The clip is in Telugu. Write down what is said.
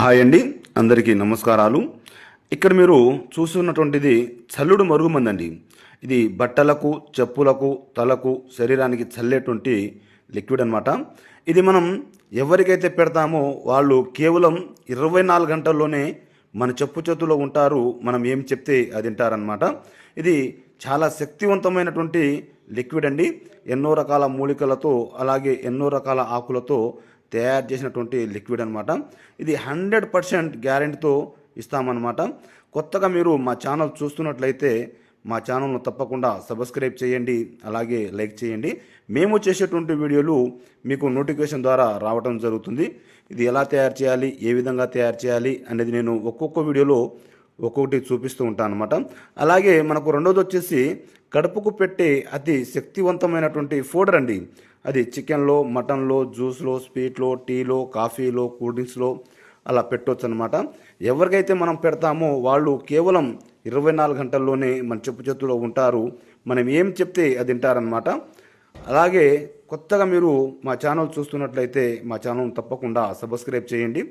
హాయ్ అండి, అందరికీ నమస్కారాలు. ఇక్కడ మీరు చూస్తున్నటువంటిది చల్లుడు మరుగుమందు అండి. ఇది బట్టలకు, చెప్పులకు, తలకు, శరీరానికి చల్లేటువంటి లిక్విడ్ అనమాట. ఇది మనం ఎవరికైతే పెడతామో వాళ్ళు కేవలం 24 గంటల్లోనే మన చెప్పు చేతుల్లో ఉంటారు. మనం ఏం చెప్తే అది వింటారనమాట. ఇది చాలా శక్తివంతమైనటువంటి లిక్విడ్ అండి. ఎన్నో రకాల మూలికలతో అలాగే ఎన్నో రకాల ఆకులతో తయారు చేసినటువంటి లిక్విడ్ అనమాట. ఇది 100% గ్యారెంటీతో ఇస్తామన్నమాట. కొత్తగా మీరు మా ఛానల్ చూస్తున్నట్లయితే మా ఛానల్ను తప్పకుండా సబ్స్క్రైబ్ చేయండి, అలాగే లైక్ చేయండి. మేము చేసేటువంటి వీడియోలు మీకు నోటిఫికేషన్ ద్వారా రావడం జరుగుతుంది. ఇది ఎలా తయారు చేయాలి, ఏ విధంగా తయారు చేయాలి అనేది నేను ఒక్కొక్క వీడియోలో ఒక్కొక్కటి చూపిస్తూ ఉంటాను అనమాట. అలాగే మనకు రెండోది వచ్చేసి కడుపుకు పెట్టే అతి శక్తివంతమైనటువంటి ఫోడర్ అండి. అది చికెన్లో, మటన్లో, జ్యూస్లో, స్వీట్లో, టీలో, కాఫీలో, కూల్ డ్రింక్స్లో అలా పెట్టవచ్చు అనమాట. ఎవరికైతే మనం పెడతామో వాళ్ళు కేవలం 24 గంటల్లోనే మన చెప్పు చేతుల్లో ఉంటారు. మనం ఏం చెప్తే అది వింటారనమాట. అలాగే కొత్తగా మీరు మా ఛానల్ చూస్తున్నట్లయితే మా ఛానల్ తప్పకుండా సబ్స్క్రైబ్ చేయండి.